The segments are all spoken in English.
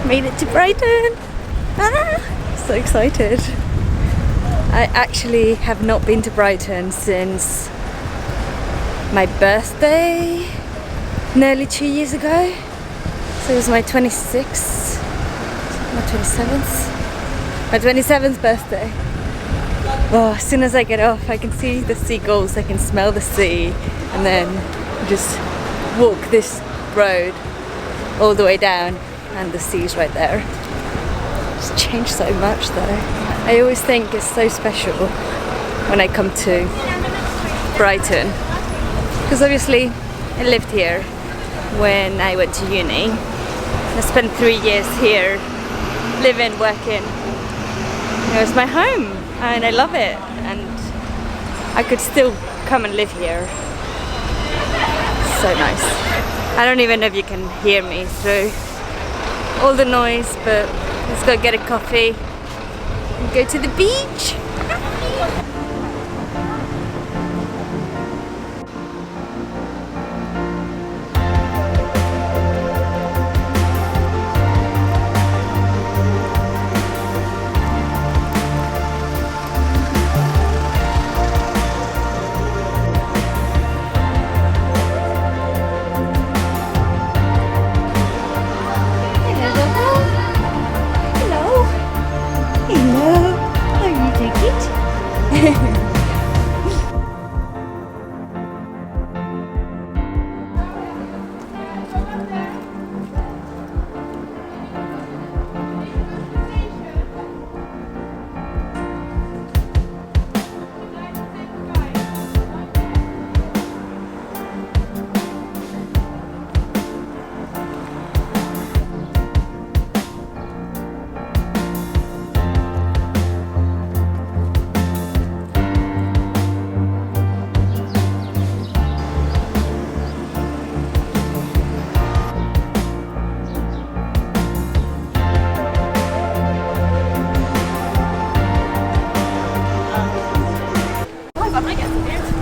Made it to Brighton! Ah, so excited. I actually have not been to Brighton since my birthday, nearly 2 years ago. So it was my 26th, my 27th birthday. Oh, as soon as I get off, I can see the seagulls, I can smell the sea, and then just walk this road all the way down, and the sea's right there. It's changed so much though. I always think it's so special when I come to Brighton, because obviously I lived here when I went to uni. I spent 3 years here, living, working. It was my home and I love it, and I could still come and live here. So nice. I don't even know if you can hear me through all the noise, but let's go get a coffee and go to the beach.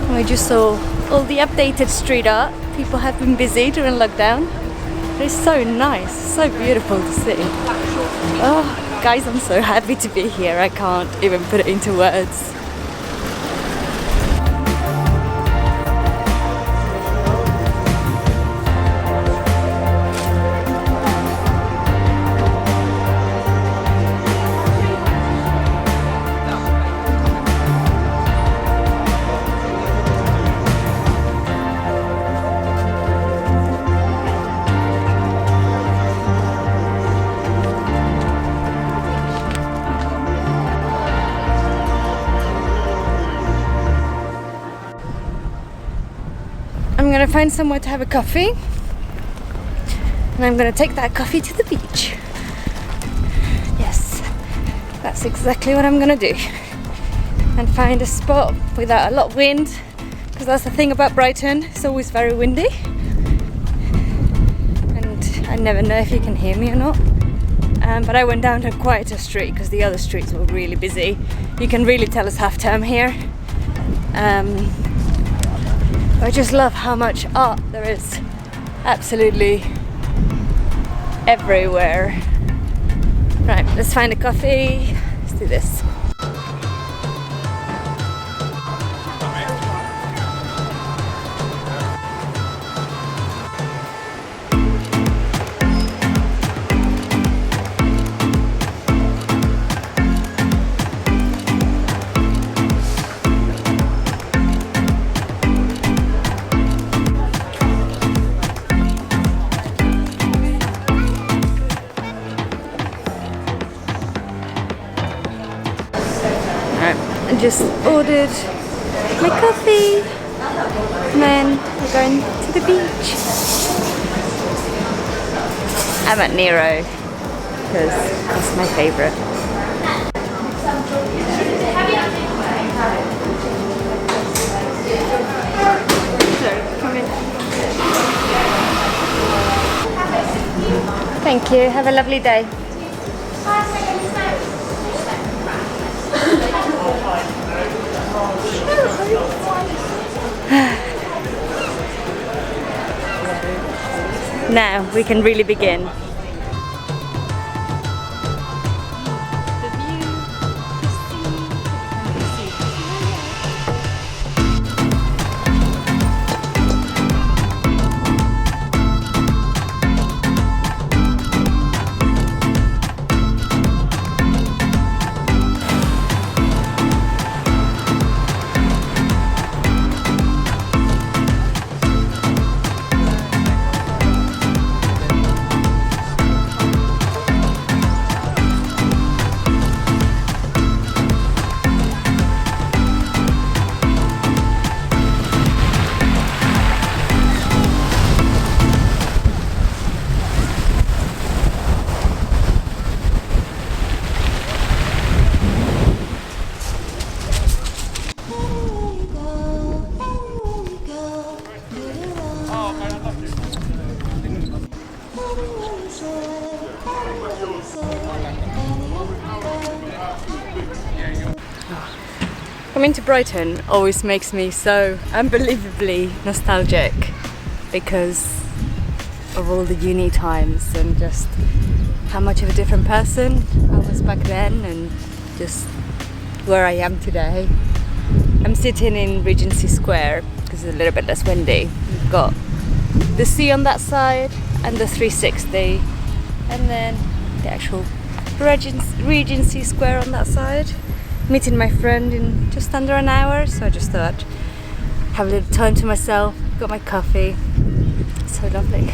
I just saw all the updated street art. People have been busy during lockdown. It's so nice, so beautiful to see. Oh, guys, I'm so happy to be here. I can't even put it into words. I'm gonna find somewhere to have a coffee, and I'm gonna take that coffee to the beach. Yes, that's exactly what I'm gonna do. And find a spot without a lot of wind, because that's the thing about Brighton, it's always very windy. And I never know if you can hear me or not. But I went down to a quieter street because the other streets were really busy. You can really tell it's half term here. I just love how much art there is, absolutely everywhere. Right, let's find a coffee. Let's do this. I just ordered my coffee, and then we're going to the beach. I'm at Nero because it's my favourite. Come in. Thank you. Have a lovely day. Now we can really begin. Coming to Brighton always makes me so unbelievably nostalgic because of all the uni times and just how much of a different person I was back then and just where I am today. I'm sitting in Regency Square because it's a little bit less windy. We've got the sea on that side and the 360 and then the actual Regency Square on that side. Meeting my friend in just under an hour, so I just thought have a little time to myself. Got my coffee. So lovely.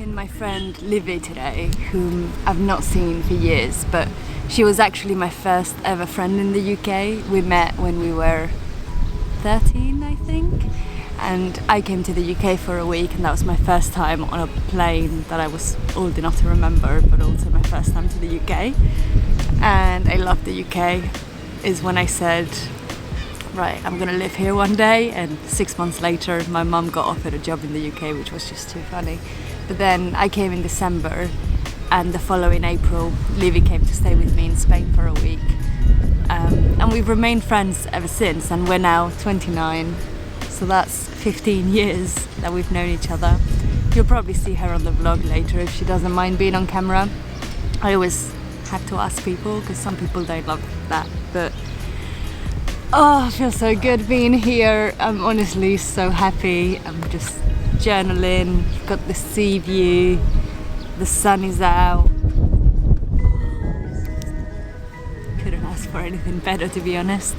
My friend Livy today, whom I've not seen for years, but she was actually my first ever friend in the UK. We met when we were 13, I think, and I came to the UK for a week, and that was my first time on a plane that I was old enough to remember, but also my first time to the UK. And I love the UK is when I said, right, I'm gonna live here one day, and 6 months later my mum got offered a job in the UK, which was just too funny. But then I came in December, and the following April Livy came to stay with me in Spain for a week, and we've remained friends ever since, and we're now 29, so that's 15 years that we've known each other. You'll probably see her on the vlog later if she doesn't mind being on camera. I always have to ask people because some people don't love that, but oh, I feel so good being here. I'm honestly so happy. I'm just journaling, got the sea view, the sun is out. Couldn't ask for anything better, to be honest.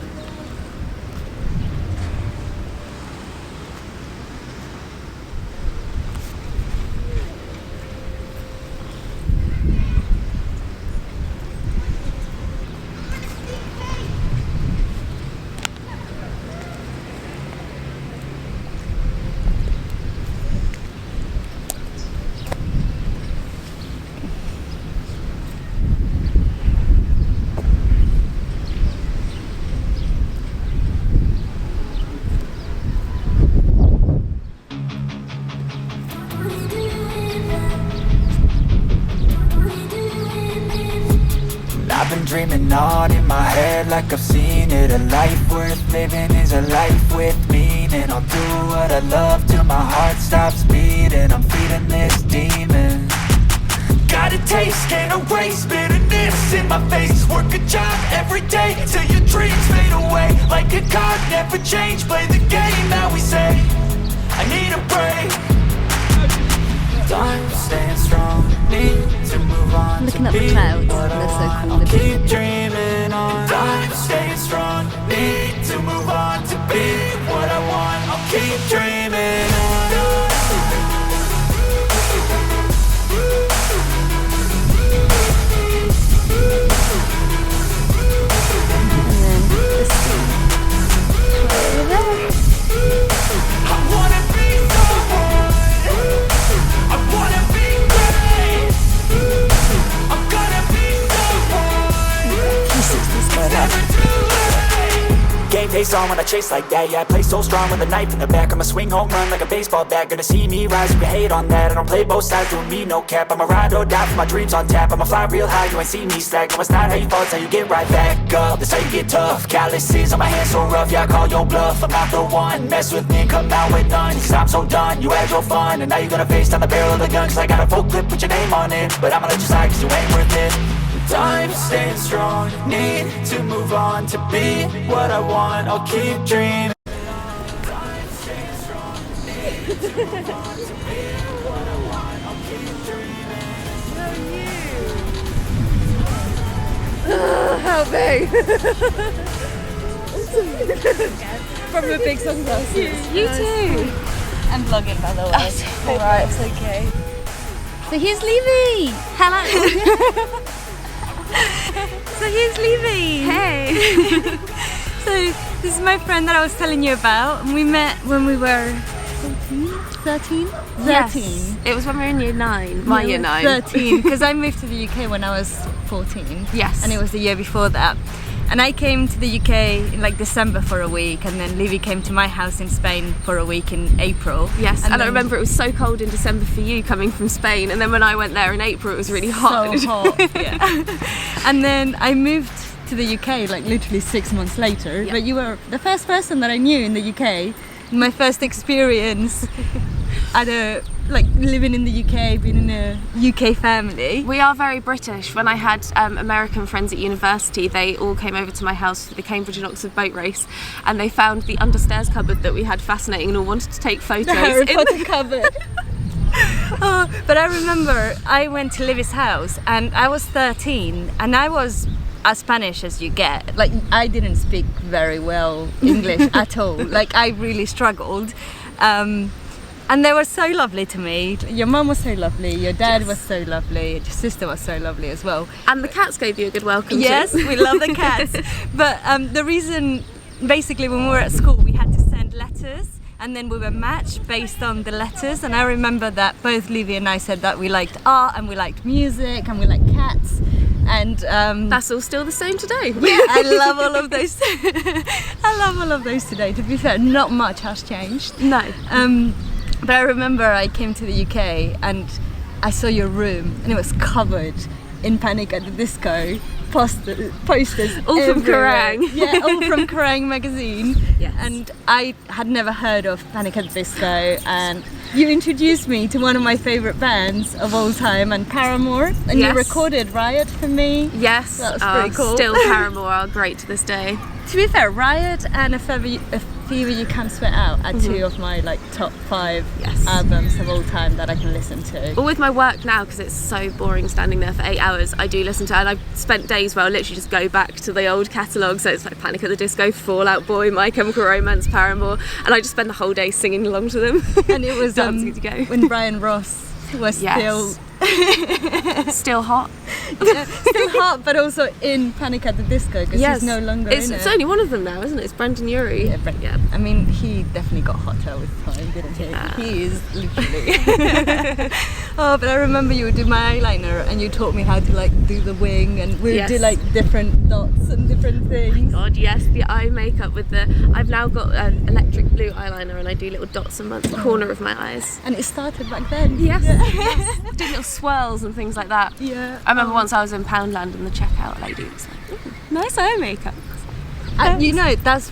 I've been dreaming on in my head like I've seen it. A life worth living is a life with meaning. I'll do what I love till my heart stops beating. I'm feeding this demon. Got a taste, can't erase bitterness in my face. Work a job every day till your dreams fade away. Like a card, never change, play the game that we say. I need a break. I'm staying strong, need to move on. Looking at the clouds, they're so cool. I'll keep dreaming on. I'm staying strong, need to move on to be what I want. I'll keep dreaming on. And then the sea. Over there. I wanna be someone. I wanna be great. I'm gonna be someone. 360 It's never too late. Game face on when I chase like that. Yeah, I play so strong with a knife in the back. I'ma swing home run like a baseball bat. Gonna see me rise if you hate on that. I don't play both sides, doing me no cap. I'ma ride or die for my dreams on tap. I'ma fly real high, you ain't see me slack. No, it's not how you fall, it's how you get right back up. That's how you get tough. Calluses on my hands so rough, yeah, I call your bluff. I'm not the one, mess with me and come out with none. Cause I'm so done, you had your fun. And now you're gonna face down the barrel of the gun. Cause I got a full clip with your name on it. But I'ma let you slide cause you ain't worth it. I'm staying strong, need to move on to be what I want. I'll keep dreaming. I'm staying strong, need to move on to be what I want. I'll keep dreaming. How big? From the big sunglasses. You too. I'm vlogging, by the way. Alright, it's okay. So here's Livy. Hello. So here's Livy. Hey. So this is my friend that I was telling you about, and we met when we were 13? 13. Yes. It was when we were in year 9, my year 9. 13, because I moved to the UK when I was 14. Yes. And it was the year before that. And I came to the UK in like December for a week, and then Livy came to my house in Spain for a week in April. Yes, and I remember it was so cold in December for you coming from Spain, and then when I went there in April it was really hot. So hot, yeah. And then I moved to the UK like literally 6 months later, but you were the first person that I knew in the UK. My first experience at like living in the UK, being in a UK family. We are very British. When I had American friends at university, they all came over to my house for the Cambridge and Oxford boat race, and they found the understairs cupboard that we had fascinating and all wanted to take photos. The Harry Potter cupboard. But I remember I went to Livy's house and I was 13 and I was as Spanish as you get. Like, I didn't speak very well English at all. Like, I really struggled. And they were so lovely to me. Your mum was so lovely, your dad was so lovely, your sister was so lovely as well. And the cats gave you a good welcome. Yes, too. we love the cats. But the reason, basically when we were at school, we had to send letters and then we were matched based on the letters. And I remember that both Livy and I said that we liked art and we liked music and we liked cats. And that's all still the same today. Yeah, I love all of those. I love all of those today. To be fair, not much has changed. No. But I remember I came to the UK and I saw your room and it was covered in Panic at the Disco posters all everywhere. From Kerrang. Yeah, all from Kerrang magazine. Yes. And I had never heard of Panic at the Disco, and you introduced me to one of my favourite bands of all time, and Paramore, and you recorded Riot for me. Yes, that was pretty cool. Still Paramore are great to this day. To be fair, Riot and A Fever You Can't Sweat Out are two of my like top 5 albums of all time that I can listen to. Well, with my work now, because it's so boring standing there for 8 hours, I do listen to, and I've spent days where I literally just go back to the old catalogue, so it's like Panic at the Disco, Fall Out Boy, My Chemical Romance, Paramore, and I just spend the whole day singing along to them. And it was when Brian Ross was still hot. Yeah, still hot, but also in Panic at the Disco, because he's no longer in it. It's only one of them now, isn't it? It's Brendan Urie. Yeah, I mean, he definitely got hotter with time, didn't he? Yeah. He is literally. Oh, but I remember you would do my eyeliner and you taught me how to like do the wing, and we would do like different dots and different things. God, yes, the eye makeup with I've now got an electric blue eyeliner and I do little dots on the corner of my eyes. And it started back then. Yes, yes. Doing little swirls and things like that. Yeah. I remember once I was in Poundland and the checkout lady was like, nice eye makeup. You know, that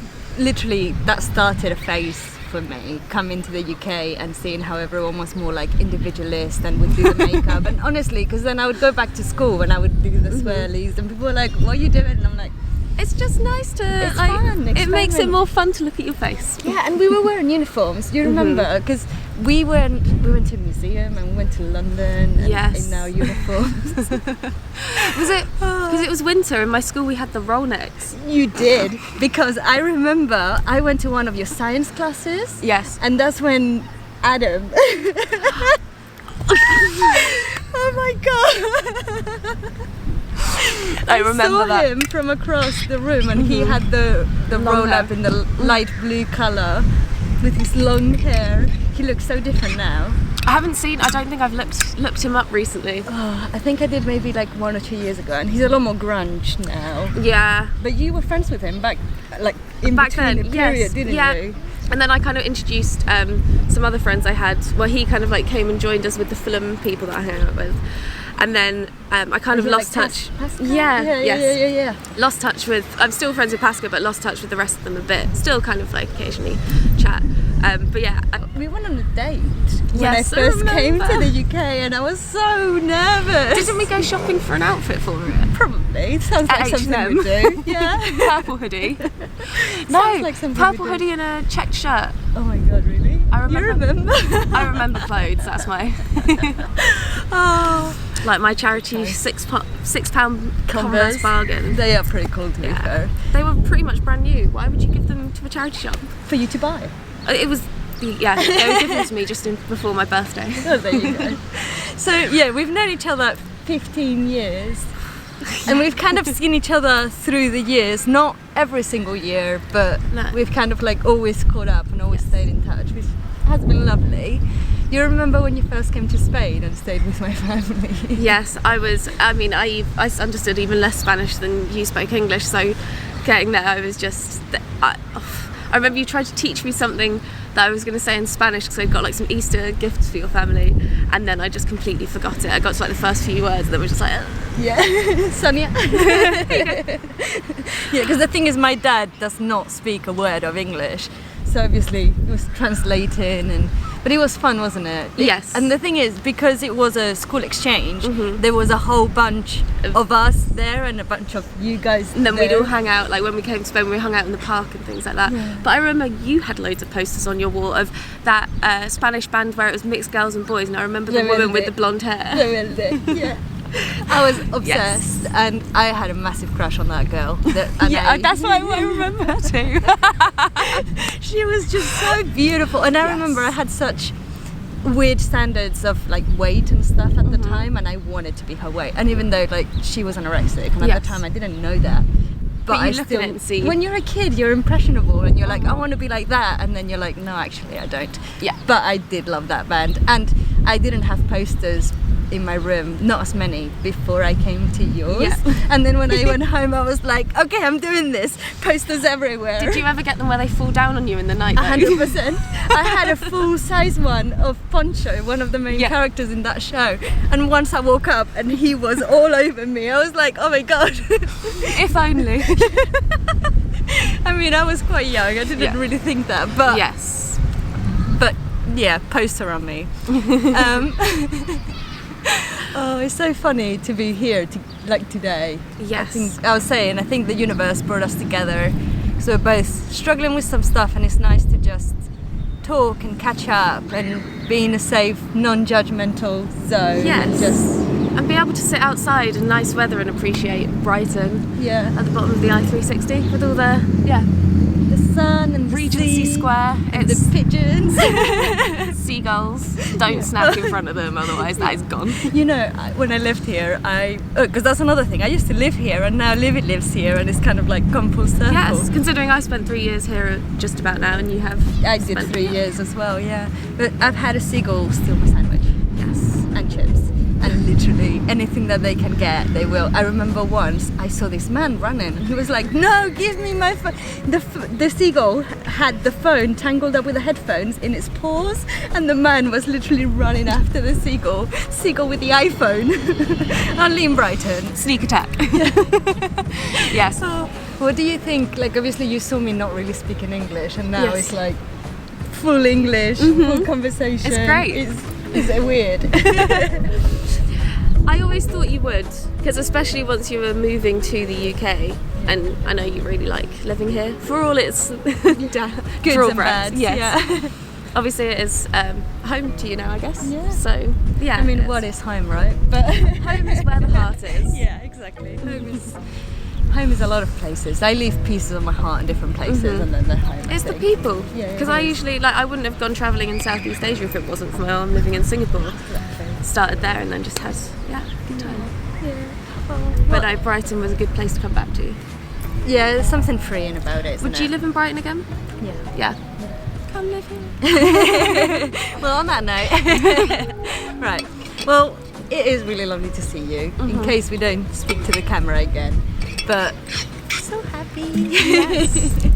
started a phase for me, coming to the UK and seeing how everyone was more like individualist and would do the makeup. And honestly, because then I would go back to school and I would do the swirlies and people were like, what are you doing? And I'm like, it's just nice to it's fun, it makes it more fun to look at your face. Yeah, and we were wearing uniforms. Do you remember? Because we went to a museum and we went to London and in our uniforms. Was it because it was winter in my school? We had the roll necks. You did, because I remember I went to one of your science classes. Yes, and that's when Adam. Oh my god! I remember saw him from across the room, and he had the roll up in the light blue colour with his long hair. He looks so different now. I don't think I've looked him up recently. Oh, I think I did maybe like 1 or 2 years ago, and he's a lot more grunge now. Yeah. But you were friends with him back between the period, didn't you? And then I kind of introduced some other friends I had. Well, he kind of like came and joined us with the film people that I hang out with. And then I kind of lost touch. Yeah. Lost touch with. I'm still friends with Pascal, but lost touch with the rest of them a bit. Still kind of like occasionally chat. But yeah. We went on a date when I first came to the UK, and I was so nervous. Didn't we go shopping for an outfit for it? Probably. Sounds like something we do. Yeah. Purple hoodie. Like purple hoodie and a checked shirt. Oh my god, really? I remember. I remember clothes. That's my. Oh. Like my charity £6 Converse bargain. They are pretty cool to be fair. They were pretty much brand new. Why would you give them to a charity shop? For you to buy. It was, they were given to me just before my birthday. Oh, there you go. So yeah, we've known each other 15 years. And we've kind of seen each other through the years, not every single year, but No. we've kind of like always caught up and always stayed in touch, which has been lovely. You remember when you first came to Spain and stayed with my family? Yes, I understood even less Spanish than you spoke English, so getting there I was just... I remember you tried to teach me something that I was going to say in Spanish because I got like some Easter gifts for your family, and then I just completely forgot it. I got to like the first few words and then was just like... Yeah, Sonia. Yeah, because the thing is, my dad does not speak a word of English, so obviously it was translating, but it was fun, wasn't it? Yes. And the thing is, because it was a school exchange, there was a whole bunch of us there and a bunch of you guys. And then there. we'd all hang out, like when we came to Spain, we hung out in the park and things like that. Yeah. But I remember you had loads of posters on your wall of that Spanish band where it was mixed girls and boys, and I remember the woman with the blonde hair. Yeah. I was obsessed, and I had a massive crush on that girl. That's what I remember too. She was just so beautiful, and I remember I had such weird standards of like weight and stuff at the time, and I wanted to be her weight. And even though like she was anorexic, and at the time I didn't know that. But you I look still, at it and see. when you're a kid, you're impressionable, and you're like, I want to be like that, and then you're like, no, actually, I don't. Yeah. But I did love that band, and I didn't have posters in my room, not as many, before I came to yours. Yeah. And then when I went home, I was like, okay, I'm doing this. Posters everywhere. Did you ever get them where they fall down on you in the night? 100%. I had a full size one of Poncho, one of the main characters in that show. And once I woke up and he was all over me, I was like, oh my God. If only. I mean, I was quite young. I didn't really think that. But yes. But yeah, poster on me. Oh, it's so funny to be here, like today. Yes. I think the universe brought us together. So we're both struggling with some stuff, and it's nice to just talk and catch up and be in a safe, non-judgmental zone. Yes. And be able to sit outside in nice weather and appreciate Brighton. Yeah. At the bottom of the I-360 with all the The sun and the Regency sea, Square. and It's the pigeons. seagulls. Don't snack in front of them, otherwise that is gone. You know, when I lived here, because that's another thing. I used to live here, and now Livy lives here, and it's kind of like gone full circle. Yes, considering I spent 3 years here just about now, and you have. I did 3 years as well, yeah. But I've had a seagull steal my sandwich. Yes. And chips. And literally anything that they can get, they will. I remember once I saw this man running, and he was like, "No, give me my phone." The seagull had the phone tangled up with the headphones in its paws, and the man was literally running after the seagull. Seagull with the iPhone. Only in Brighton. Sneak attack. Yes. Oh, what do you think? Like, obviously you saw me not really speaking English, and now it's like full English, full conversation. It's great. Is it weird? I always thought you would, because especially once you were moving to the UK, and I know you really like living here for all its Goods and bads. Yes. Yeah. Obviously it is home to you now, I guess. Yeah. So yeah. I mean, what is home, right? But home is where the heart is. Yeah, exactly. Home is a lot of places. I leave pieces of my heart in different places, and then they're home. It's the people. Yeah, Because I usually, I wouldn't have gone travelling in Southeast Asia if it wasn't for my mum living in Singapore. Started there and then just had, a good time. Yeah. But no, Brighton was a good place to come back to. Yeah, there's something freeing about it. Would you live in Brighton again? Yeah. Yeah. Come live here. Well, on that note, right. Well, it is really lovely to see you. In case we don't speak to the camera again, but so happy. Yes.